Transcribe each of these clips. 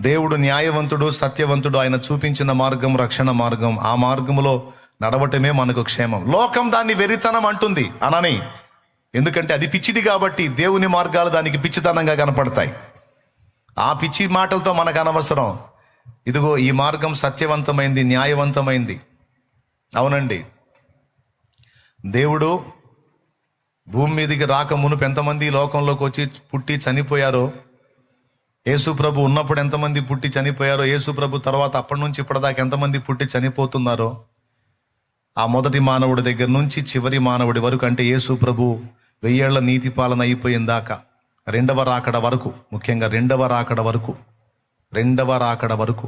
దేవుడు న్యాయవంతుడు, సత్యవంతుడు. ఆయన చూపించిన మార్గం రక్షణ మార్గం. ఆ మార్గములో నడవటమే మనకు క్షేమం. లోకం దాన్ని వెరితనం అంటుంది అనని, ఎందుకంటే అది పిచ్చిది కాబట్టి. దేవుని మార్గాలు దానికి పిచ్చితనంగా కనపడతాయి. ఆ పిచ్చి మాటలతో మనకు అనవసరం. ఇదిగో ఈ మార్గం సత్యవంతమైంది, న్యాయవంతమైంది. అవునండి, దేవుడు భూమి మీదకి రాక మునుపు ఎంతమంది లోకంలోకి వచ్చి పుట్టి చనిపోయారో, యేసు ప్రభు ఉన్నప్పుడు ఎంతమంది పుట్టి చనిపోయారో, యేసు ప్రభు తర్వాత అప్పటి నుంచి ఇప్పటిదాకా ఎంతమంది పుట్టి చనిపోతున్నారో, ఆ మొదటి మానవుడి దగ్గర నుంచి చివరి మానవుడి వరకు, అంటే యేసు ప్రభు 1000 ఏళ్ల నీతి పాలన అయిపోయిన దాకా, రెండవ రాకడ వరకు, ముఖ్యంగా రెండవ రాకడ వరకు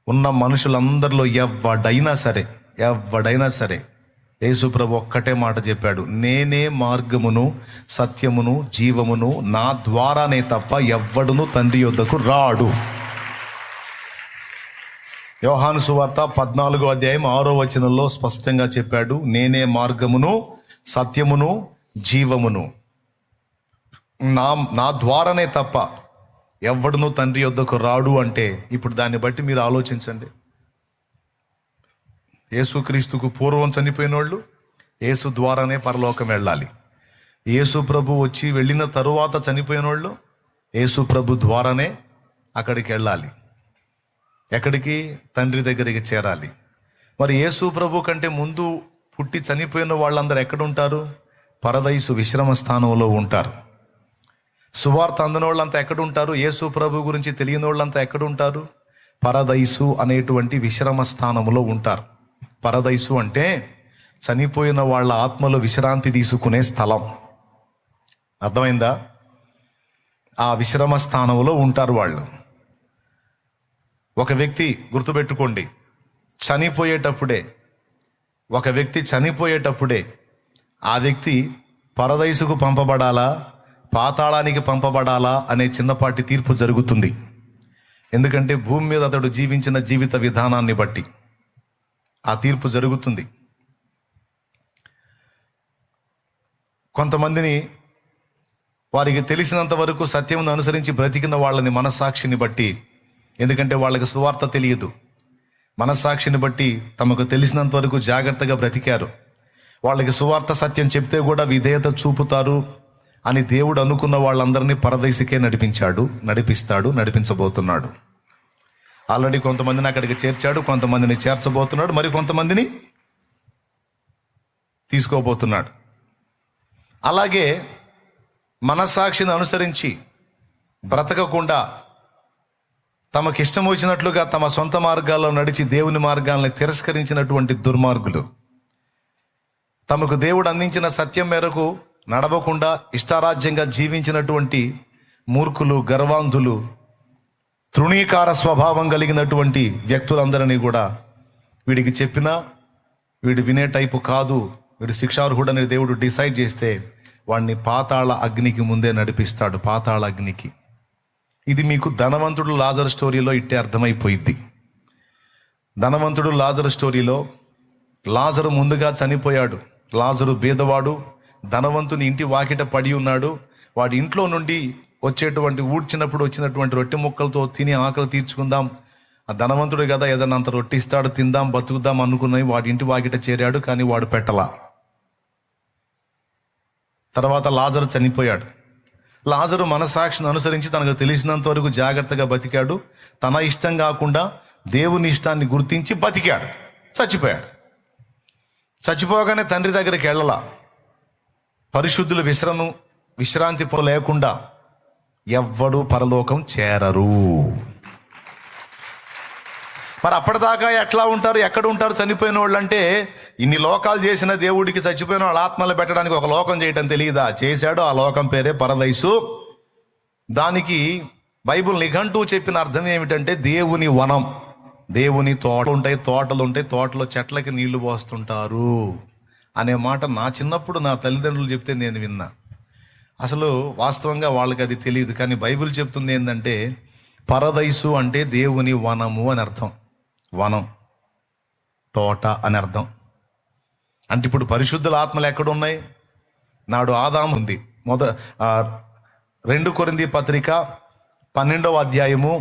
ఉన్న మనుషులందరిలో ఎవడైనా సరే యేసు ప్రభు ఒక్కటే మాట చెప్పాడు: నేనే మార్గమును సత్యమును జీవమును, నా ద్వారానే తప్ప ఎవ్వడును తండ్రి యొద్దకు రాడు. యోహాను సువార్త 14వ అధ్యాయం 6వ వచనంలో స్పష్టంగా చెప్పాడు: నేనే మార్గమును సత్యమును జీవమును, నా ద్వారానే తప్ప ఎవ్వడును తండ్రి యొద్దకు రాడు. అంటే ఇప్పుడు దాన్ని బట్టి మీరు ఆలోచించండి. యేసుక్రీస్తుకు పూర్వం చనిపోయిన వాళ్ళు యేసు ద్వారానే పరలోకం వెళ్ళాలి. యేసు ప్రభు వచ్చి వెళ్ళిన తరువాత చనిపోయిన వాళ్ళు యేసు ప్రభు ద్వారానే అక్కడికి వెళ్ళాలి. ఎక్కడికి? తండ్రి దగ్గరికి చేరాలి. మరి యేసు ప్రభు కంటే ముందు పుట్టి చనిపోయిన వాళ్ళందరూ ఎక్కడుంటారు? పరదైసు విశ్రమ స్థానంలో ఉంటారు. సువార్త అందిన వాళ్ళంతా ఎక్కడుంటారు? యేసు ప్రభు గురించి తెలియని వాళ్ళంతా ఎక్కడుంటారు? పరదైసు అనేటువంటి విశ్రమ స్థానంలో ఉంటారు. పరదైసు అంటే చనిపోయిన వాళ్ళ ఆత్మలో విశ్రాంతి తీసుకునే స్థలం. అర్థమైందా? ఆ విశ్రమ స్థానంలో ఉంటారు వాళ్ళు. ఒక వ్యక్తి, గుర్తుపెట్టుకోండి, ఒక వ్యక్తి చనిపోయేటప్పుడే ఆ వ్యక్తి పరదైసుకు పంపబడాలా, పాతాళానికి పంపబడాలా అనే చిన్నపాటి తీర్పు జరుగుతుంది. ఎందుకంటే భూమి మీద అతడు జీవించిన జీవిత విధానాన్ని బట్టి ఆ తీర్పు జరుగుతుంది. కొంతమందిని వారికి తెలిసినంత వరకు సత్యమును అనుసరించి బ్రతికిన వాళ్ళని మనస్సాక్షిని బట్టి, ఎందుకంటే వాళ్ళకి సువార్త తెలియదు, మనస్సాక్షిని బట్టి తమకు తెలిసినంత వరకు జాగ్రత్తగా బ్రతికారు. వాళ్ళకి సువార్త సత్యం చెప్తే కూడా విధేయత చూపుతారు అని దేవుడు అనుకున్న వాళ్ళందరినీ పరదేశికే నడిపించబోతున్నాడు. ఆల్రెడీ కొంతమందిని అక్కడికి చేర్చాడు, కొంతమందిని చేర్చబోతున్నాడు, మరి కొంతమందిని తీసుకోబోతున్నాడు. అలాగే మనస్సాక్షిని అనుసరించి బ్రతకకుండా తమకిష్టం వచ్చినట్లుగా తమ సొంత మార్గాల్లో నడిచి దేవుని మార్గాల్ని తిరస్కరించినటువంటి దుర్మార్గులు, తమకు దేవుడు అందించిన సత్యం మేరకు నడవకుండా ఇష్టారాజ్యంగా జీవించినటువంటి మూర్ఖులు, గర్వాంధులు, తృణీకార స్వభావం కలిగినటువంటి వ్యక్తులందరినీ కూడా వీడికి చెప్పినా వీడు వినే టైపు కాదు, వీడు శిక్షార్హుడని దేవుడు డిసైడ్ చేస్తే వాడిని పాతాళ అగ్నికి ముందే నడిపిస్తాడు, పాతాళ అగ్నికి. ఇది మీకు ధనవంతుడు లాజరు స్టోరీలో ఇట్టే అర్థమైపోయిద్ది. ధనవంతుడు లాజరు స్టోరీలో లాజరు ముందుగా చనిపోయాడు. లాజరు బీదవాడు, ధనవంతుని ఇంటి వాకిట పడి ఉన్నాడు. వాడి ఇంట్లో నుండి ఊడ్చినప్పుడు వచ్చినటువంటి రొట్టె ముక్కలతో తిని ఆకలి తీర్చుకుందాం, ఆ ధనవంతుడు కదా ఏదన్నా అంత రొట్టె ఇస్తాడు, తిందాం బతుకుదాం అనుకున్నాయి. వాడి ఇంటి వాకిట చేరాడు, కానీ వాడు పెట్టలా. తర్వాత లాజరు చనిపోయాడు. లాజరు మనసాక్షిని అనుసరించి తనకు తెలిసినంత వరకు జాగ్రత్తగా బతికాడు. తన ఇష్టం కాకుండా దేవుని ఇష్టాన్ని గుర్తించి బతికాడు. చచ్చిపోగానే తండ్రి దగ్గరికి వెళ్ళలా. పరిశుద్ధులు విశ్రాంతి లేకుండా ఎవ్వడు పరలోకం చేరరు. మరి అప్పటిదాకా ఎట్లా ఉంటారు, ఎక్కడ ఉంటారు చనిపోయిన వాళ్ళు? అంటే ఇన్ని లోకాలు చేసిన దేవుడికి చచ్చిపోయిన వాళ్ళ ఆత్మలు పెట్టడానికి ఒక లోకం చేయటం తెలియదా? చేశాడు. ఆ లోకం పేరే పరదైసు. దానికి బైబిల్ నిఘంటువు చెప్పిన అర్థం ఏమిటంటే దేవుని వనం, దేవుని తోటలు ఉంటాయి, తోటలో చెట్లకి నీళ్లు పోస్తుంటారు అనే మాట నా చిన్నప్పుడు నా తల్లిదండ్రులు చెప్తే నేను విన్నా. అసలు వాస్తవంగా వాళ్ళకి అది తెలియదు, కానీ బైబిల్ చెప్తుంది ఏంటంటే పరదైసు అంటే దేవుని వనము అని అర్థం. వనం, తోట అని అర్థం. అంటే ఇప్పుడు పరిశుద్ధుల ఆత్మలు ఎక్కడున్నాయి? నాడు ఆదాము ఉంది. 2 కొరింథీ పత్రిక 12వ అధ్యాయము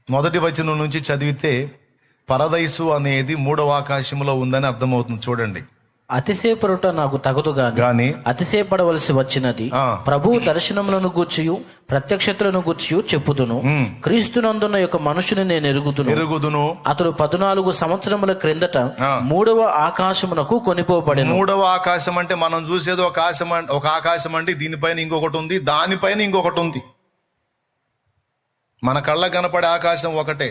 1వ వచనం నుంచి చదివితే పరదైసు అనేది 3వ ఆకాశంలో ఉందని అర్థమవుతుంది. చూడండి. అతిశయపడుట నాకు తగదు గాని అతిశయపడవలసి వచ్చినది ప్రభువు దర్శనములను గూర్చియు ప్రత్యక్షతలను గూర్చియు చెప్పుదును. క్రీస్తునందున్న యొక్క మనుషుని నేను ఎరుగుదును. అతడు 14 సంవత్సరముల క్రిందట 3వ ఆకాశమునకు కొనిపోబడెను. 3వ ఆకాశం అంటే మనం చూసేది ఒక ఆకాశం అండి. దీనిపైన ఇంకొకటి ఉంది, దానిపైన ఇంకొకటి ఉంది. మన కళ్ళకు కనపడే ఆకాశం ఒకటే,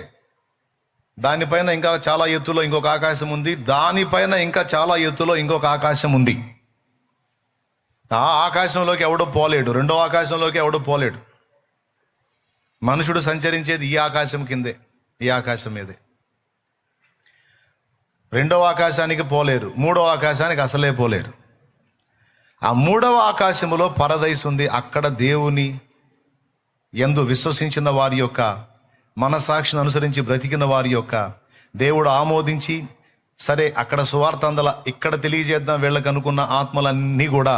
దానిపైన ఇంకా చాలా ఎత్తులో ఇంకొక ఆకాశం ఉంది, దానిపైన ఇంకా చాలా ఎత్తులో ఇంకొక ఆకాశం ఉంది. ఆ ఆకాశంలోకి ఎవడో పోలేడు, 2వ ఆకాశంలోకి ఎవడో పోలేడు. మనుషుడు సంచరించేది ఈ ఆకాశం కిందే, ఈ ఆకాశం మీదే. 2వ ఆకాశానికి పోలేరు, 3వ ఆకాశానికి అసలే పోలేరు. ఆ 3వ ఆకాశములో పరదైసు ఉంది. అక్కడ దేవుని యందు విశ్వసించిన వారి యొక్క మనసాక్షిని అనుసరించి బ్రతికిన వారి యొక్క దేవుడు ఆమోదించి, సరే అక్కడ సువార్త అందల ఇక్కడ తెలియజేద్దాం వీళ్ళకి అనుకున్న ఆత్మలన్నీ కూడా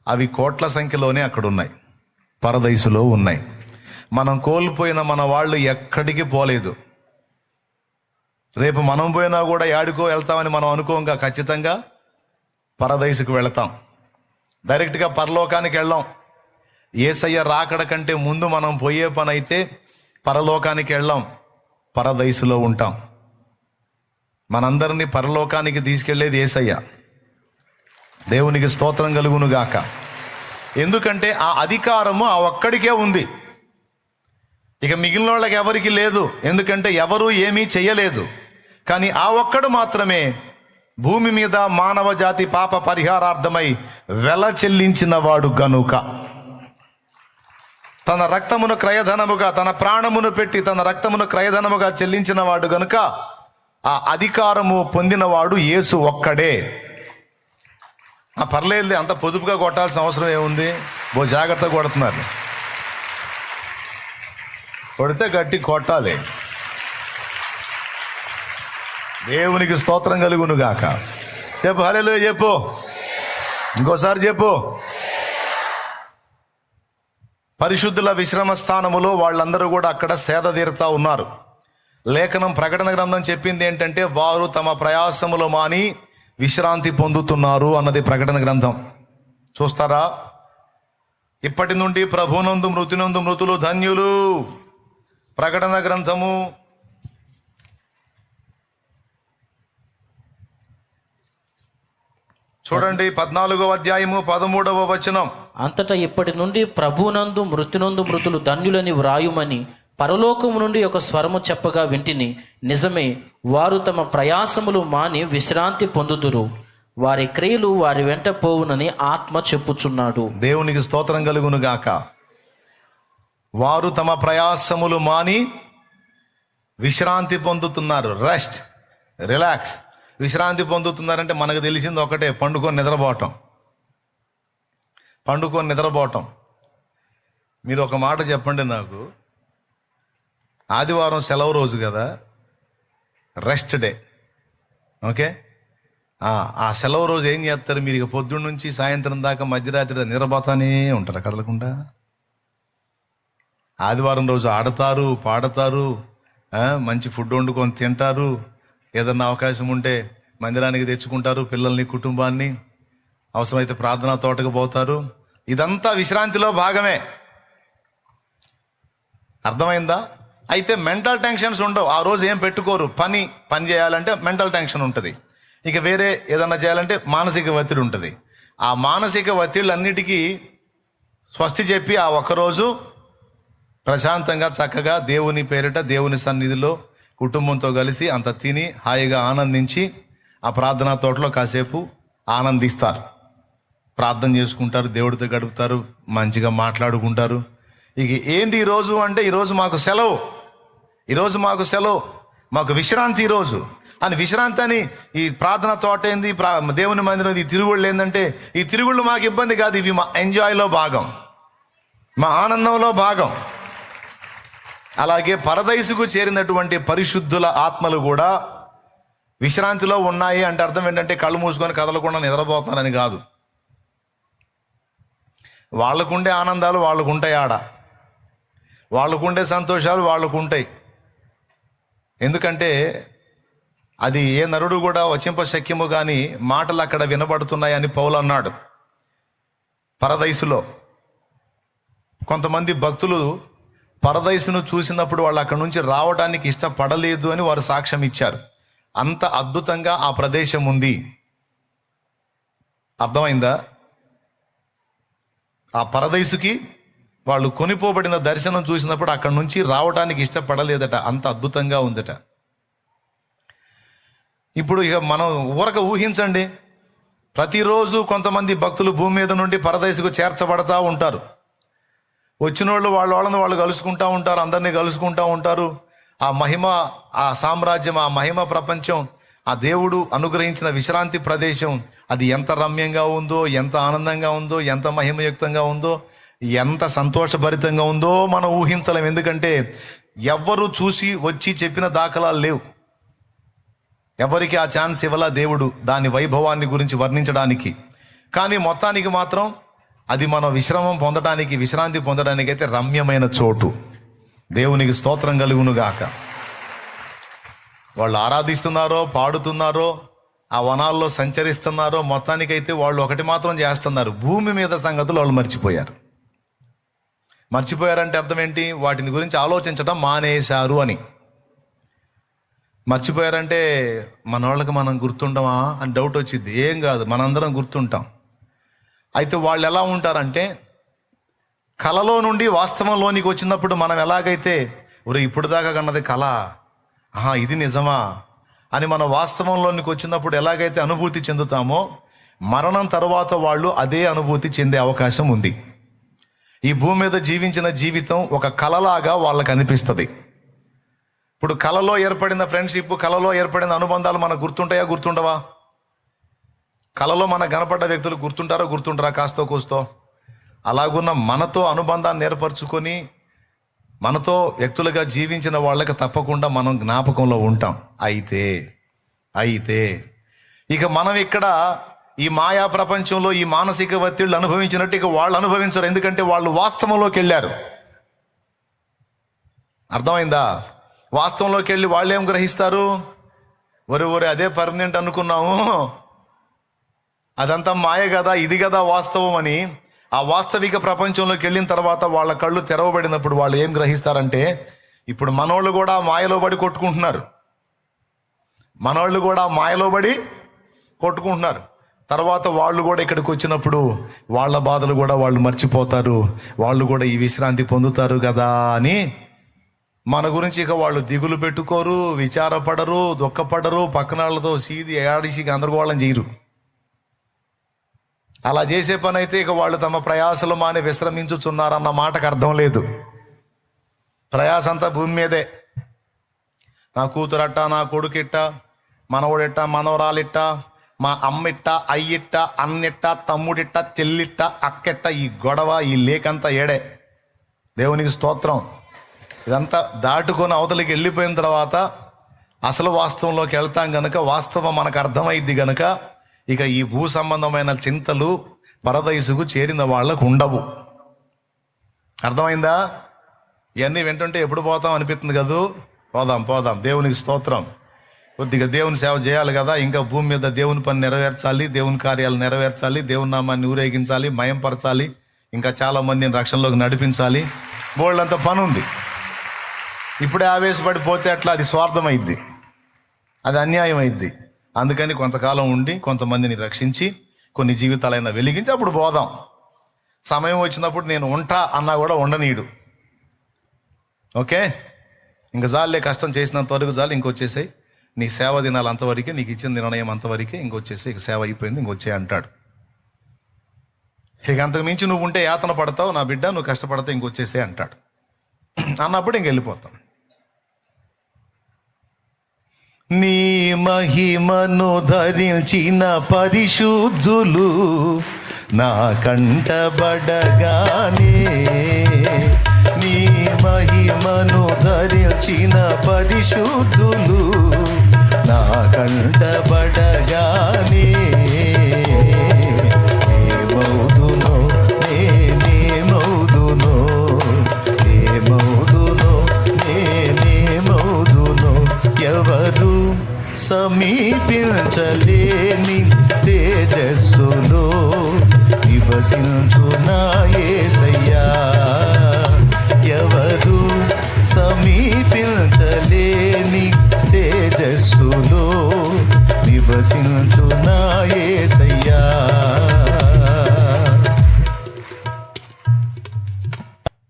అవి కోట్ల సంఖ్యలోనే అక్కడ ఉన్నాయి, పరదైసులో ఉన్నాయి. మనం కోల్పోయిన మన వాళ్ళు ఎక్కడికి పోలేదు. రేపు మనం పోయినా కూడా యాడికో వెళ్తామని మనం అనుకోంగా, ఖచ్చితంగా పరదైసుకు వెళతాం. డైరెక్ట్గా పరలోకానికి వెళ్ళాం. యేసయ్య రాకడ కంటే ముందు మనం పోయే పని అయితే పరలోకానికి వెళ్ళాం, పరదైసులో ఉంటాం. మనందరినీ పరలోకానికి తీసుకెళ్లేది యేసయ్య. దేవునికి స్తోత్రం కలుగును గాక. ఎందుకంటే ఆ అధికారము ఆ ఒక్కడికే ఉంది, ఇక మిగిలిన వాళ్ళకి ఎవరికి లేదు. ఎందుకంటే ఎవరు ఏమీ చెయ్యలేదు. కానీ ఆ ఒక్కడు మాత్రమే భూమి మీద మానవ జాతి పాప పరిహారార్థమై వెల చెల్లించిన వాడు గనుక, తన రక్తమును క్రయధనముగా, తన ప్రాణమును పెట్టి తన రక్తమును క్రయధనముగా చెల్లించిన వాడు గనుక ఆ అధికారము పొందినవాడు యేసు ఒక్కడే. పర్లేదు, అంత పొదుపుగా కొట్టాల్సిన అవసరం ఏముంది? జాగ్రత్తగా కొడుతున్నారు. కొడితే గట్టి కొట్టాలి. దేవునికి స్తోత్రం కలుగును గాక. చెప్పు హల్లెలూయా, చెప్పు ఇంకోసారి చెప్పు. పరిశుద్ధుల విశ్రమ స్థానములో వాళ్ళందరూ కూడా అక్కడ సేద తీరుతా ఉన్నారు. లేఖనం ప్రకటన గ్రంథం చెప్పింది ఏంటంటే వారు తమ ప్రయాసములు మాని విశ్రాంతి పొందుతున్నారు అన్నది ప్రకటన గ్రంథం. చూస్తారా? ఇప్పటి నుండి ప్రభునందు మృతినందు మృతులు ధన్యులు. ప్రకటన గ్రంథము 14వ అధ్యాయము 13వ వచనం. అంతటా ఇప్పటి నుండి ప్రభునందు మృతినందు మృతులు ధన్యులని వ్రాయుమని పరలోకము నుండి ఒక స్వరము చెప్పగా వింటిని. నిజమే, వారు తమ ప్రయాసములు మాని విశ్రాంతి పొందుదురు, వారి క్రియలు వారి వెంట పోవునని ఆత్మ చెప్పుచున్నాడు. దేవునికి స్తోత్రం కలుగును గాక. వారు తమ ప్రయాసములు మాని విశ్రాంతి పొందుతున్నారు. Rest, relax. విశ్రాంతి పొందుతున్నారంటే మనకు తెలిసింది ఒకటే, పండుకొని నిద్రపోవటం. మీరు ఒక మాట చెప్పండి నాకు. ఆదివారం సెలవు రోజు కదా, రెస్ట్ డే. ఓకే, ఆ సెలవు రోజు ఏం చేస్తారు? మీరు ఇక పొద్దున్న నుంచి సాయంత్రం దాకా మధ్యరాత్రి నిద్రపోతానే ఉంటారు కదలకుండా. ఆదివారం రోజు ఆడతారు, పాడతారు, మంచి ఫుడ్ వండుకొని తింటారు. ఏదన్నా అవకాశం ఉంటే మందిరానికి తెచ్చుకుంటారు పిల్లల్ని, కుటుంబాన్ని. అవసరమైతే ప్రార్థనా తోటకు పోతారు. ఇదంతా విశ్రాంతిలో భాగమే. అర్థమైందా? అయితే మెంటల్ టెన్షన్స్ ఉండవు. ఆ రోజు ఏం పెట్టుకోరు. పని చేయాలంటే మెంటల్ టెన్షన్ ఉంటుంది. ఇక వేరే ఏదన్నా చేయాలంటే మానసిక ఒత్తిడి ఉంటుంది. ఆ మానసిక ఒత్తిళ్ళన్నిటికీ స్వస్తి చెప్పి ఆ ఒక్కరోజు ప్రశాంతంగా చక్కగా దేవుని పేరిట దేవుని సన్నిధిలో కుటుంబంతో కలిసి అంత తిని హాయిగా ఆనందించి ఆ ప్రార్థనా తోటలో కాసేపు ఆనందిస్తారు, ప్రార్థన చేసుకుంటారు, దేవుడితో గడుపుతారు, మంచిగా మాట్లాడుకుంటారు. ఇక ఏంటి ఈరోజు అంటే, ఈరోజు మాకు సెలవు, మాకు విశ్రాంతి ఈరోజు అని. విశ్రాంతి అని ఈ ప్రార్థన తోట ఏంది, దేవుని మందిరం, ఈ తిరుగుళ్ళు ఏంటంటే, ఈ తిరుగుళ్ళు మాకు ఇబ్బంది కాదు, ఇవి మా ఎంజాయ్లో భాగం, మా ఆనందంలో భాగం. అలాగే పరదైసుకు చేరినటువంటి పరిశుద్ధుల ఆత్మలు కూడా విశ్రాంతిలో ఉన్నాయి అంటే అర్థం ఏంటంటే కళ్ళు మూసుకొని కదలకుండా నిద్రపోతున్నారని కాదు. వాళ్ళకుండే ఆనందాలు వాళ్ళకు ఉంటాయి ఆడ. వాళ్ళకుండే సంతోషాలు వాళ్ళకు ఉంటాయి. ఎందుకంటే అది ఏ నరుడు కూడా వచింప శక్యము కానీ మాటలు అక్కడ వినబడుతున్నాయని పౌలు అన్నాడు. పరదైసులో కొంతమంది భక్తులు పరదైసును చూసినప్పుడు వాళ్ళు అక్కడ నుంచి రావడానికి ఇష్టపడలేదు అని వారు సాక్ష్యం ఇచ్చారు. అంత అద్భుతంగా ఆ ప్రదేశం ఉంది. అర్థమైందా? ఆ పరదైసుకి వాళ్ళు కొనిపోబడిన దర్శనం చూసినప్పుడు అక్కడి నుంచి రావడానికి ఇష్టపడలేదట, అంత అద్భుతంగా ఉందట. ఇప్పుడు ఇక మనం ఊరక ఊహించండి, ప్రతిరోజు కొంతమంది భక్తులు భూమి మీద నుండి పరదైసుకు చేర్చబడతా ఉంటారు. వచ్చిన వాళ్ళు వాళ్ళని వాళ్ళు కలుసుకుంటూ ఉంటారు, అందరినీ కలుసుకుంటూ ఉంటారు. ఆ మహిమ, ఆ సామ్రాజ్యం, ఆ మహిమ ప్రపంచం, ఆ దేవుడు అనుగ్రహించిన విశ్రాంతి ప్రదేశం అది ఎంత రమ్యంగా ఉందో, ఎంత ఆనందంగా ఉందో, ఎంత మహిమయుక్తంగా ఉందో, ఎంత సంతోషభరితంగా ఉందో మనం ఊహించలేం. ఎందుకంటే ఎవ్వరు చూసి వచ్చి చెప్పిన దాఖలాలు లేవు. ఎవరికి ఆ ఛాన్స్ ఇవ్వలా దేవుడు దాని వైభవాన్ని గురించి వర్ణించడానికి. కానీ మొత్తానికి మాత్రం అది మనం విశ్రామం పొందడానికి, విశ్రాంతి పొందడానికి అయితే రమ్యమైన చోటు. దేవునికి స్తోత్రం కలుగునుగాక. వాళ్ళు ఆరాధిస్తున్నారో, పాడుతున్నారో, ఆ వనాల్లో సంచరిస్తున్నారో, మొత్తానికైతే వాళ్ళు ఒకటి మాత్రం చేస్తున్నారు, భూమి మీద సంగతులు వాళ్ళు మర్చిపోయారు. మర్చిపోయారంటే అర్థం ఏంటి? వాటిని గురించి ఆలోచించడం మానేశారు అని. మర్చిపోయారంటే మన వాళ్ళకి మనం గుర్తుండమా అని డౌట్ వచ్చింది. ఏం కాదు, మనందరం గుర్తుంటాం. అయితే వాళ్ళు ఎలా ఉంటారంటే, కలలో నుండి వాస్తవంలోనికి వచ్చినప్పుడు మనం ఎలాగైతే ఒరే ఇప్పుడు దాకా కన్నది కళ, ఇది నిజమా అని మనం వాస్తవంలోనికి వచ్చినప్పుడు ఎలాగైతే అనుభూతి చెందుతామో, మరణం తర్వాత వాళ్ళు అదే అనుభూతి చెందే అవకాశం ఉంది. ఈ భూమి మీద జీవించిన జీవితం ఒక కళలాగా వాళ్ళకి అనిపిస్తుంది. ఇప్పుడు కళలో ఏర్పడిన ఫ్రెండ్షిప్, కళలో ఏర్పడిన అనుబంధాలు మనకు గుర్తుంటాయా, గుర్తుండవా? కళలో మనకు కనపడ్డ వ్యక్తులు గుర్తుంటారా కాస్తో కూస్తో? అలాగున్న మనతో అనుబంధాన్ని ఏర్పరచుకొని మనతో వ్యక్తులుగా జీవించిన వాళ్ళకి తప్పకుండా మనం జ్ఞాపకంలో ఉంటాం. అయితే ఇక మనం ఇక్కడ ఈ మాయా ప్రపంచంలో ఈ మానసిక ఒత్తిళ్ళు అనుభవించినట్టు ఇక వాళ్ళు అనుభవించరు. ఎందుకంటే వాళ్ళు వాస్తవంలోకి వెళ్ళారు. అర్థమైందా? వాస్తవంలోకి వెళ్ళి వాళ్ళు ఏం గ్రహిస్తారు? ఒరే అదే పర్మనెంట్ అనుకున్నాము, అదంతా మాయ కదా, ఇది కదా వాస్తవం అని. ఆ వాస్తవిక ప్రపంచంలోకి వెళ్ళిన తర్వాత వాళ్ళ కళ్ళు తెరవబడినప్పుడు వాళ్ళు ఏం గ్రహిస్తారంటే, ఇప్పుడు మనోళ్ళు కూడా మాయలో పడి కొట్టుకుంటున్నారు. తర్వాత వాళ్ళు కూడా ఇక్కడికి వచ్చినప్పుడు వాళ్ళ బాధలు కూడా వాళ్ళు మర్చిపోతారు. వాళ్ళు కూడా ఈ విశ్రాంతి పొందుతారు కదా అని మన గురించి ఇక వాళ్ళు దిగులు పెట్టుకోరు, విచారపడరు, దుఃఖపడరు, పక్కన వాళ్ళతో సీది ఏడిసి గందరగోళం చేయరు. అలా చేసే పని అయితే ఇక వాళ్ళు తమ ప్రయాసలు మాని విశ్రమించుచున్నారన్న మాటకు అర్థం లేదు. ప్రయాస అంతా భూమి మీదే. నా కూతురట్ట, నా కొడుకిట్ట, మనవడిట్ట, మనవరాలిట్ట, మా అమ్మిట్ట, అయ్యిట్ట, అన్నిట్ట, తమ్ముడిట్ట, చెల్లిట్ట, అక్కెట్ట, ఈ గొడవ, ఈ లేకంతా ఏడే. దేవునికి స్తోత్రం. ఇదంతా దాటుకొని అవతలికి వెళ్ళిపోయిన తర్వాత అసలు వాస్తవంలోకి వెళ్తాం గనక, వాస్తవం మనకు అర్థమైద్ది గనక ఇక ఈ భూ సంబంధమైన చింతలు పరదైసుకు చేరిన వాళ్ళకు ఉండవు. అర్థమైందా? ఇవన్నీ వింటుంటే ఎప్పుడు పోతాం అనిపిస్తుంది కదూ. పోదాం. దేవునికి స్తోత్రం. కొద్దిగా దేవుని సేవ చేయాలి కదా, ఇంకా భూమి మీద దేవుని పని నెరవేర్చాలి, దేవుని కార్యాలు నెరవేర్చాలి, దేవుని నామాన్ని ఊరేగించాలి, మయంపరచాలి, ఇంకా చాలా మందిని రక్షణలోకి నడిపించాలి. బోల్డంత పని ఉంది. ఇప్పుడే ఆవేశపడిపోతే అట్లా అది స్వార్థమైద్ది, అది అన్యాయం అయిద్ది. అందుకని కొంతకాలం ఉండి కొంతమందిని రక్షించి కొన్ని జీవితాలైనా వెలిగించి అప్పుడు పోదాం. సమయం వచ్చినప్పుడు నేను ఉంటా అన్నా కూడా ఉండనీయుడు. ఓకే, ఇంక జాలే, కష్టం చేసినంత వరకు చాలు, ఇంకొచ్చేసాయి. నీ సేవ దినాలు అంతవరకే, నీకు ఇచ్చిన నిర్ణయం అంతవరకే, ఇంకొచ్చేసి ఇక సేవ అయిపోయింది, ఇంకొచ్చే అంటాడు. ఇక అంతకు మించి నువ్వు ఉంటే యాతన పడతావు నా బిడ్డ, నువ్వు కష్టపడతావు, ఇంకొచ్చేసే అంటాడు. అన్నప్పుడు ఇంక వెళ్ళిపోతాం. నీ మహిమను ధరించిన పరిశుద్ధులు నా కంటబడగానే, నీ మహిమను ధరించిన పరిశుద్ధులు నా కంటబడగానే, ఏమవుదునో నేనేమవుదునో, ఏమవుదునో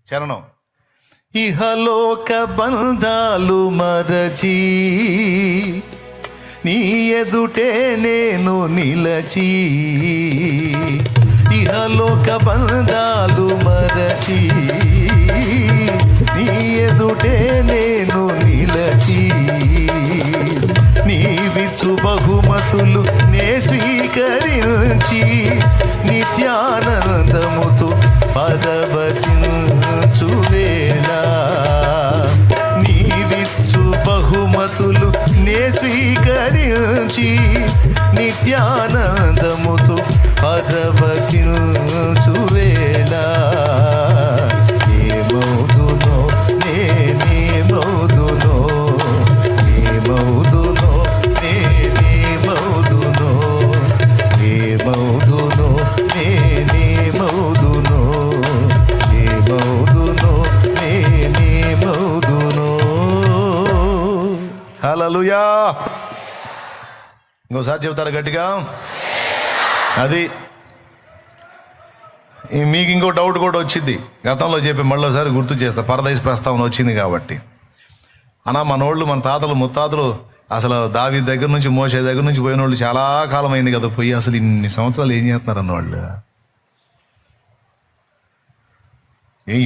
చరణం. ఇహలోక బంధాలు మరచి నీ ఎదుటే నేను నిలచి, ఇహలోక బంధాలు మరచి నీ ఎదుటే నేను నిలచి, నీవిచ్చు బహుమతులు నే స్వీకరించి నిత్యానందముతో పరవశించు వేళ, నీవిచ్చు బహుమతులు నే స్వీకరించి నిత్యానందముతో పరవశించు వేళ, ఏమౌదునో నేనేమౌదునో, ఏమౌదునో నేనేమౌదునో, ఏమౌదునో నేనేమౌదునో, ఏమౌదునో నేనేమౌదునో. హల్లెలూయా. ఇంకోసారి చెబుతారు గట్టిగా. అది మీకు ఇంకో డౌట్ కూడా వచ్చింది, గతంలో చెప్పి మళ్ళీ ఒకసారి గుర్తు చేస్తా. పరదేశ ప్రస్తావన వచ్చింది కాబట్టి. అన్నా మనోళ్ళు, మన తాతలు ముత్తాతలు అసలు దావీదు దగ్గర నుంచి మోషే దగ్గర నుంచి పోయిన వాళ్ళు చాలా కాలం అయింది కదా పోయి, అసలు ఇన్ని సంవత్సరాలు ఏం చేస్తున్నారు అన్నవాళ్ళు.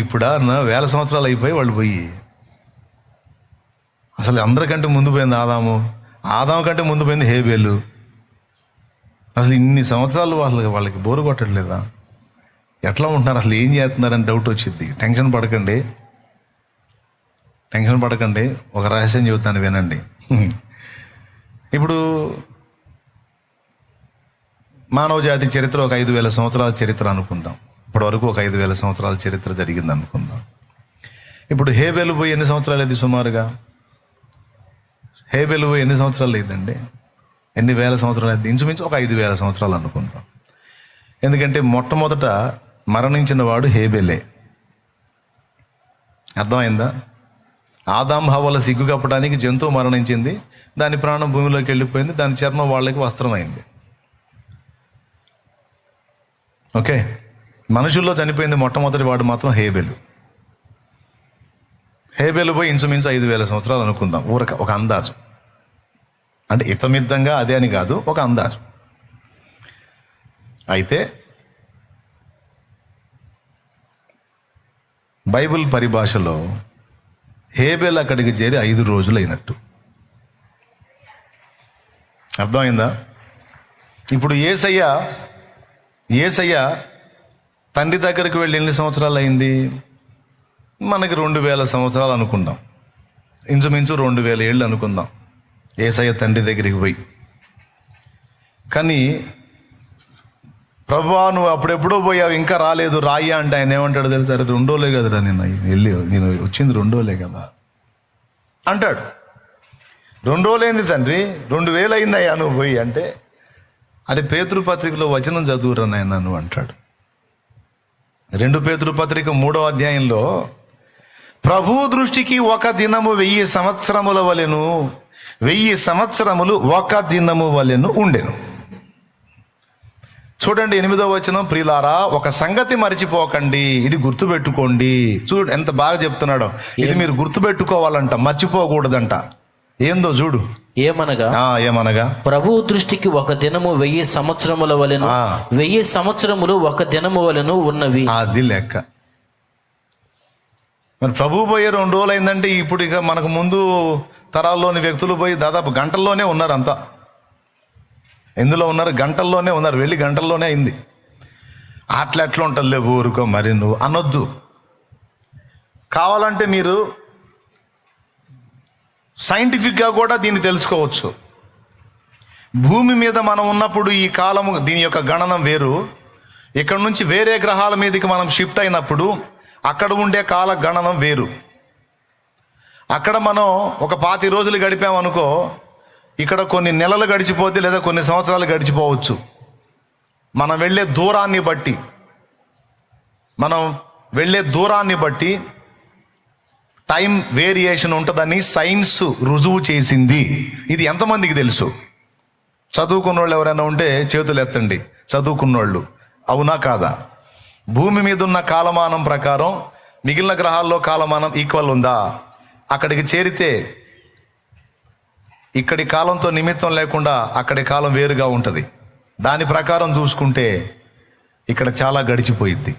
ఇప్పుడా అన్న 1000 సంవత్సరాలు అయిపోయి వాళ్ళు పోయి. అసలు అందరికంటే ముందు పోయింది ఆదాము కంటే ముందు పోయింది హేబేలు. అసలు ఇన్ని సంవత్సరాలు అసలు వాళ్ళకి బోరు కొట్టట్లేదా? ఎట్లా ఉంటున్నారు, అసలు ఏం చేస్తున్నారని డౌట్ వచ్చింది. టెన్షన్ పడకండి, ఒక రహస్యం చెబుతాను వినండి. ఇప్పుడు మానవ జాతి చరిత్ర ఒక 5000 సంవత్సరాల చరిత్ర అనుకుందాం. ఇప్పటి వరకు ఒక 5000 సంవత్సరాల చరిత్ర జరిగింది అనుకుందాం. ఇప్పుడు హేబేలు పోయి ఎన్ని సంవత్సరాలు అయింది సుమారుగా? హేబేలు పోయి ఎన్ని సంవత్సరాలు అయిందండి? ఎన్ని వేల సంవత్సరాలు అయింది? ఇంచుమించు ఒక 5000 సంవత్సరాలు అనుకుందాం. ఎందుకంటే మొట్టమొదట మరణించిన వాడు హేబేలే. అర్థమైందా? ఆదాం హవ్వల సిగ్గు కప్పడానికి జంతువు మరణించింది, దాని ప్రాణం భూమిలోకి వెళ్ళిపోయింది, దాని చర్మం వాళ్ళకి వస్త్రం అయింది. ఓకే, మనుషుల్లో చనిపోయింది మొట్టమొదటి వాడు మాత్రం హేబేలు. హేబేలు పోయి ఇంచుమించు 5000 సంవత్సరాలు అనుకుందాం, ఒక అందాజు. అంటే ఇతమిద్దంగా అదే అని కాదు, ఒక అందాజు. అయితే బైబిల్ పరిభాషలో హేబేల్ అక్కడికి చేరి 5 రోజులు అయినట్టు. అర్థమైందా? ఇప్పుడు యేసయ్య తండ్రి దగ్గరికి వెళ్ళి ఎన్ని సంవత్సరాలు అయింది? మనకి 2000 సంవత్సరాలు అనుకుందాం, ఇంచుమించు 2000 ఏళ్ళు అనుకుందాం యేసయ్య తండ్రి దగ్గరికి పోయి. కానీ ప్రభువా నువ్వు అప్పుడెప్పుడో పోయావు, ఇంకా రాలేదు, రాయ్యా అంటే ఆయన ఏమంటాడు తెలుసా? 2 రోజులే కదరా నేను వచ్చింది 2 రోజులే కదా అంటాడు. 2 రోజులైంది తండ్రి, 2000 అయిందయ్యా నువ్వు పోయి అంటే, అది పేతురు పత్రికలో వచనం చదువురా నాయన నువ్వు అంటాడు. 2 పేతురు పత్రిక 3వ అధ్యాయంలో, ప్రభు దృష్టికి ఒక దినము 1000 సంవత్సరముల వలెను, 1000 సంవత్సరములు ఒక దినము వలెను ఉండెను. చూడండి 8వ వచనం, ప్రియులారా ఒక సంగతి మర్చిపోకండి, ఇది గుర్తుపెట్టుకోండి. చూడు ఎంత బాగా చెప్తున్నాడో. ఇది మీరు గుర్తుపెట్టుకోవాలంట, మర్చిపోకూడదంట. ఏందో చూడు. ఏమనగా ప్రభు దృష్టికి ఒక దినము 1000 సంవత్సరముల వలెను, 1000 సంవత్సరములు ఒక దినము వలెను ఉన్నవి. అది లెక్క. మరి ప్రభు పోయే 2 రోజులు అయిందంటే ఇప్పుడు ఇక మనకు ముందు తరాల్లోని వ్యక్తులు పోయి దాదాపు గంటల్లోనే ఉన్నారు. అంతా ఎందులో ఉన్నారు? గంటల్లోనే ఉన్నారు. వెళ్ళి గంటల్లోనే అయింది. అట్లా ఎట్లా ఉంటుంది లేవు, ఊరుకో మరి నువ్వు అనొద్దు. కావాలంటే మీరు సైంటిఫిక్గా కూడా దీన్ని తెలుసుకోవచ్చు. భూమి మీద మనం ఉన్నప్పుడు ఈ కాలము, దీని యొక్క గణనం వేరు. ఇక్కడ నుంచి వేరే గ్రహాల మీదకి మనం షిఫ్ట్ అయినప్పుడు అక్కడ ఉండే కాల గణనం వేరు. అక్కడ మనం ఒక 25 రోజులు గడిపామనుకో, ఇక్కడ కొన్ని నెలలు గడిచిపోతే లేదా కొన్ని సంవత్సరాలు గడిచిపోవచ్చు. మనం వెళ్ళే దూరాన్ని బట్టి టైం వేరియేషన్ ఉంటుందని సైన్స్ రుజువు చేసింది. ఇది ఎంతమందికి తెలుసు? చదువుకున్నోళ్ళు ఎవరైనా ఉంటే చేతులు ఎత్తండి. చదువుకున్నోళ్ళు, అవునా కాదా? భూమి మీద ఉన్న కాలమానం ప్రకారం మిగిలిన గ్రహాల్లో కాలమానం ఈక్వల్ ఉందా? అక్కడికి చేరితే ఇక్కడి కాలంతో నిమిత్తం లేకుండా అక్కడి కాలం వేరుగా ఉంటుంది. దాని ప్రకారం చూసుకుంటే ఇక్కడ చాలా గడిచిపోయిద్ది.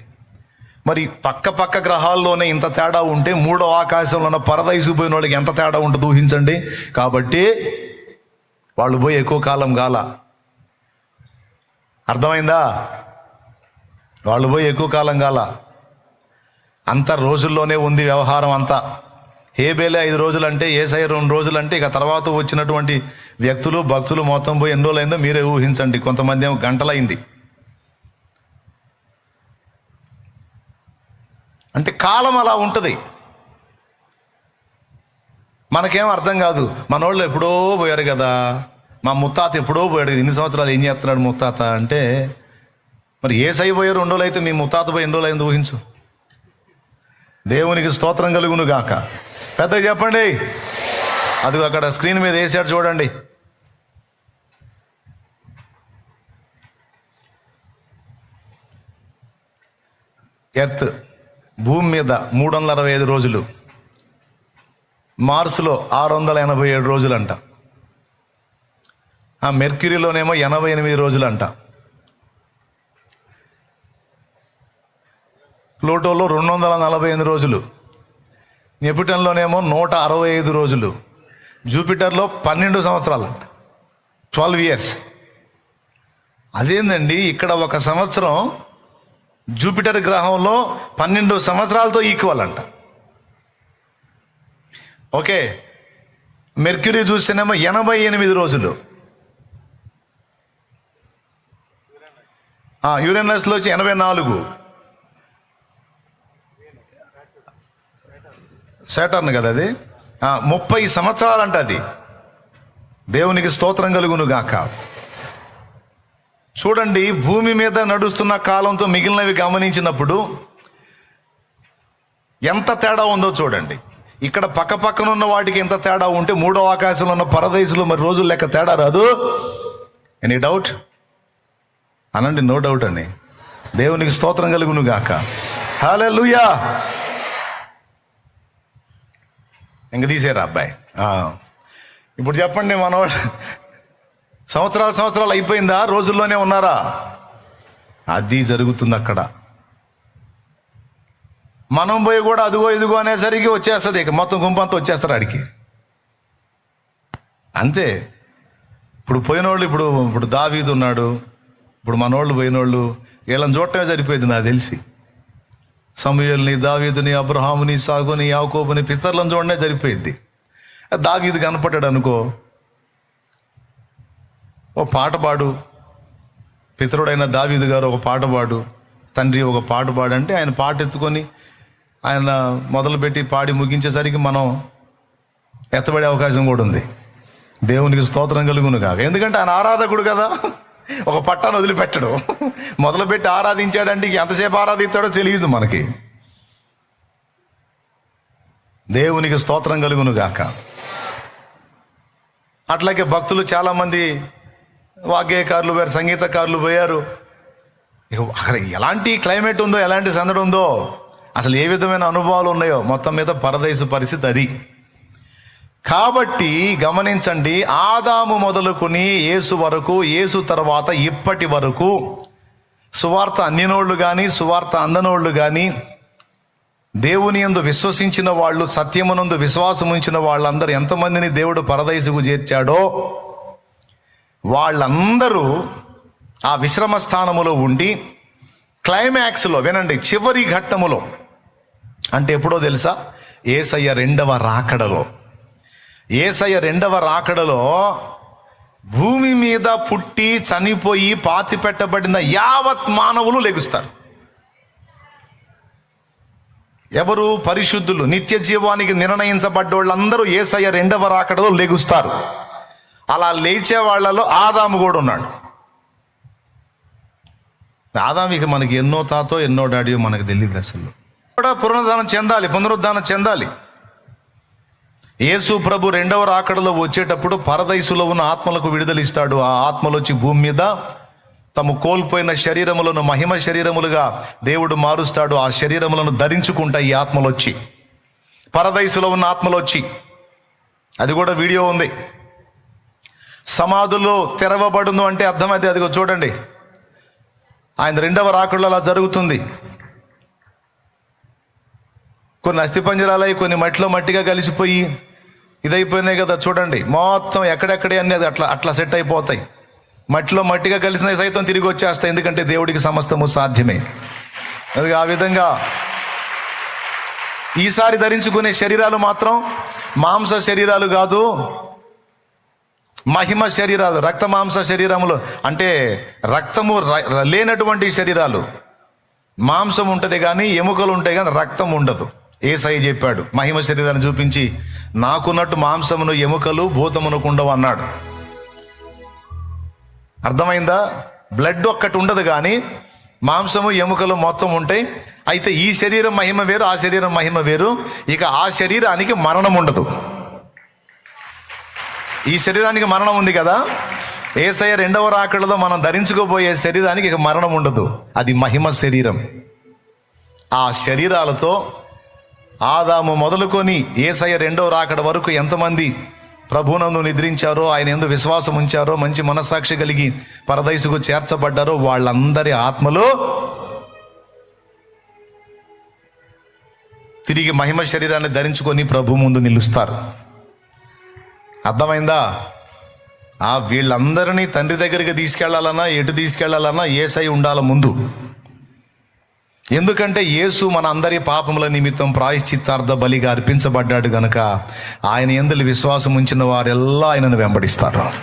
మరి పక్క గ్రహాల్లోనే ఇంత తేడా ఉంటే మూడవ ఆకాశంలో ఉన్న పరదైసు పోయిన వాళ్ళకి ఎంత తేడా ఉంటుంది ఊహించండి. కాబట్టి వాళ్ళు పోయి ఎక్కువ కాలం గాల. అర్థమైందా? వాళ్ళు పోయి ఎక్కువ కాలం గాల. అంత రోజుల్లోనే ఉంది వ్యవహారం అంతా. హేబేలే 5 రోజులు అంటే, యేసయ్య 2 రోజులు అంటే, ఇక తర్వాత వచ్చినటువంటి వ్యక్తులు భక్తులు మొత్తం పోయి ఎన్ని రోజులైందో మీరే ఊహించండి. కొంతమంది ఏమో గంటలైంది. అంటే కాలం అలా ఉంటుంది. మనకేం అర్థం కాదు. మనోళ్ళు ఎప్పుడో పోయారు కదా, మా ముత్తాత ఎప్పుడో పోయాడు, ఇన్ని సంవత్సరాలు ఏం చేస్తున్నాడు ముత్తాత అంటే, మరి యేసయ్య పోయారు 2 రోజులు అయితే మీ ముత్తాత పోయి ఎన్ని రోజులు అయింది ఊహించు. దేవునికి స్తోత్రం కలుగును గాక. పెద్దగా చెప్పండి. అది అక్కడ స్క్రీన్ మీద వేసాడు చూడండి. ఎర్త్ భూమి మీద 365 రోజులు, మార్సులో 687 రోజులంట, ఆ మెర్క్యూరీలోనేమో 88 రోజులంట, ప్లూటోలో 248 రోజులు, నెప్ట్యూన్లోనేమో 165 రోజులు, జూపిటర్లో 12 సంవత్సరాలంట, 12 years. అదేందండి, ఇక్కడ 1 సంవత్సరం జూపిటర్ గ్రహంలో 12 సంవత్సరాలతో ఈక్వల్ అంట. ఓకే, మెర్క్యూరీ చూస్తేనేమో 88 రోజులు, యురేనస్లో వచ్చి 84, సాటర్న్ కదా అది, 30 సంవత్సరాలంట అది. దేవునికి స్తోత్రం కలుగును గాక. చూడండి, భూమి మీద నడుస్తున్న కాలంతో మిగిలినవి గమనించినప్పుడు ఎంత తేడా ఉందో చూడండి. ఇక్కడ పక్కన ఉన్న వాటికి ఎంత తేడా ఉంటే మూడో ఆకాశంలో ఉన్న పరదేశంలో మరి రోజులు లెక్క తేడా రాదు. ఎనీ డౌట్ అనండి. నో డౌట్ అని. దేవునికి స్తోత్రం కలుగును గాక. హల్లెలూయా. ఇంక తీసేరా అబ్బాయి. ఇప్పుడు చెప్పండి, మనవాడు సంవత్సరాలు అయిపోయిందా, రోజుల్లోనే ఉన్నారా? అది జరుగుతుంది అక్కడ. మనం పోయి కూడా అదిగో ఇదిగో అనేసరికి వచ్చేస్తుంది, ఇక మొత్తం గుంపంతా వచ్చేస్తారు ఆడికి. అంతే. ఇప్పుడు పోయినోళ్ళు, ఇప్పుడు దావీదు ఉన్నాడు, ఇప్పుడు మనోళ్ళు పోయినోళ్ళు, వీళ్ళని చూడటమే సరిపోయింది నాకు తెలిసి. సమూయేలుని, దావీదుని, అబ్రహాముని, సాగుని, యాకోబుని, పితరులను చూడనే సరిపోయింది. దావీదు కనపడ్డాడు అనుకో, ఓ పాట పాడు, పితరుడైన దావీదు గారు ఒక పాట పాడు, తండ్రి ఒక పాట పాడు అంటే ఆయన పాట ఎత్తుకొని ఆయన మొదలుపెట్టి పాడి ముగించేసరికి మనం ఎత్తబడే అవకాశం కూడా ఉంది. దేవునికి స్తోత్రం కలుగును కాక. ఎందుకంటే ఆయన ఆరాధకుడు కదా, ఒక పట్టాన్ని వదిలిపెట్టడు. మొదలుపెట్టి ఆరాధించాడంటే ఎంతసేపు ఆరాధిస్తాడో తెలియదు మనకి. దేవునికి స్తోత్రం కలుగును గాక. అట్లాగే భక్తులు చాలామంది, వాగ్గేయకారులు పోయారు, సంగీతకారులు పోయారు. ఇక అక్కడ ఎలాంటి క్లైమేట్ ఉందో, ఎలాంటి సందడి ఉందో, అసలు ఏ విధమైన అనుభవాలు ఉన్నాయో, మొత్తం మీద పరదేశ పరిస్థితి అది. కాబట్టి గమనించండి, ఆదాము మొదలుకొని యేసు వరకు, యేసు తర్వాత ఇప్పటి వరకు సువార్త అందినోళ్ళు కానీ సువార్త అందనోళ్ళు కానీ, దేవుని యందు విశ్వసించిన వాళ్ళు, సత్యమునందు విశ్వాసం ఉంచిన వాళ్ళందరూ ఎంతమందిని దేవుడు పరదేశకు చేర్చాడో వాళ్ళందరూ ఆ విశ్రమ స్థానములో ఉండి క్లైమాక్స్లో, వినండి, చివరి ఘట్టములో, అంటే ఎప్పుడో తెలుసా? యేసయ్య రెండవ రాకడలో. యేసయ్య రెండవ రాకడలో భూమి మీద పుట్టి చనిపోయి పాతి పెట్టబడిన యావత్ మానవులు లెగుస్తారు. ఎవరు? పరిశుద్ధులు, నిత్య జీవానికి నిర్ణయించబడ్డ వాళ్ళందరూ యేసయ్య రెండవ రాకడలో లెగుస్తారు. అలా లేచే వాళ్ళలో ఆదాము కూడా ఉన్నాడు. ఆదామికి మనకి ఎన్నో తాతో ఎన్నో డాడియో మనకు తెలియదు. అసలు కూడా పునరుద్ధానం చెందాలి. యేసు ప్రభు రెండవ రాకడలో వచ్చేటప్పుడు పరదైసులో ఉన్న ఆత్మలకు విడుదల ఇస్తాడు. ఆ ఆత్మలు వచ్చి భూమి మీద తమ కోల్పోయిన శరీరములను మహిమ శరీరములుగా దేవుడు మారుస్తాడు. ఆ శరీరములను ధరించుకుంటాయి ఈ ఆత్మలు వచ్చి, పరదైసులో ఉన్న ఆత్మలు వచ్చి. అది కూడా వీడియో ఉంది. సమాధులు తెరవబడును అంటే అర్థమైతే అదిగో చూడండి, ఆయన రెండవ రాకడలో అలా జరుగుతుంది. కొన్ని అస్థిపంజరాలై కొన్ని మట్టిలో మట్టిగా కలిసిపోయి ఇదైపోయినాయి కదా చూడండి. మొత్తం ఎక్కడెక్కడే అనేది అట్లా సెట్ అయిపోతాయి. మట్టిలో మట్టిగా కలిసిన సైతం తిరిగి వచ్చేస్తాయి, ఎందుకంటే దేవుడికి సమస్తము సాధ్యమే. అది ఆ విధంగా ఈసారి ధరించుకునే శరీరాలు మాత్రం మాంస శరీరాలు కాదు, మహిమ శరీరాలు. రక్త మాంస శరీరములు అంటే రక్తము లేనటువంటి శరీరాలు. మాంసం ఉంటుంది కానీ ఎముకలు ఉంటాయి కానీ రక్తం ఉండదు. యేసయ్య చెప్పాడు, మహిమ శరీరాన్ని చూపించి, నాకున్నట్టు మాంసమును ఎముకలు భూతమునకు ఉండవు అన్నాడు. అర్థమైందా? బ్లడ్ ఒక్కటి ఉండదు కానీ మాంసము ఎముకలు మొత్తం ఉంటాయి. అయితే ఈ శరీరం మహిమ వేరు, ఆ శరీరం మహిమ వేరు. ఇక ఆ శరీరానికి మరణం ఉండదు. ఈ శరీరానికి మరణం ఉంది కదా, యేసయ్య రెండవ రాకడలో మనం ధరించుకోబోయే శరీరానికి ఇక మరణం ఉండదు. అది మహిమ శరీరం. ఆ శరీరాలతో ఆదాము మొదలుకొని యేసయ్య రెండవ రాకడ వరకు ఎంతమంది ప్రభువునందు నిద్రించారో, ఆయన యందు విశ్వాసం ఉంచారో, మంచి మనస్సాక్షి కలిగి పరదైసుకు చేర్చబడ్డారో, వాళ్ళందరి ఆత్మలు తిరిగి మహిమ శరీరాన్ని ధరించుకొని ప్రభు ముందు నిలుస్తారు. అర్థమైందా? వీళ్ళందరినీ తండ్రి దగ్గరికి తీసుకెళ్లాలన్నా ఎటు తీసుకెళ్లాలన్నా యేసయ్య ఉండాల ముందు. ఎందుకంటే యేసు మన అందరి పాపముల నిమిత్తం ప్రాయశ్చిత్తార్థ బలిగా అర్పించబడ్డాడు గనుక ఆయన యందు విశ్వాసం ఉంచిన వారెల్లా ఆయనను వెంబడిస్తారు.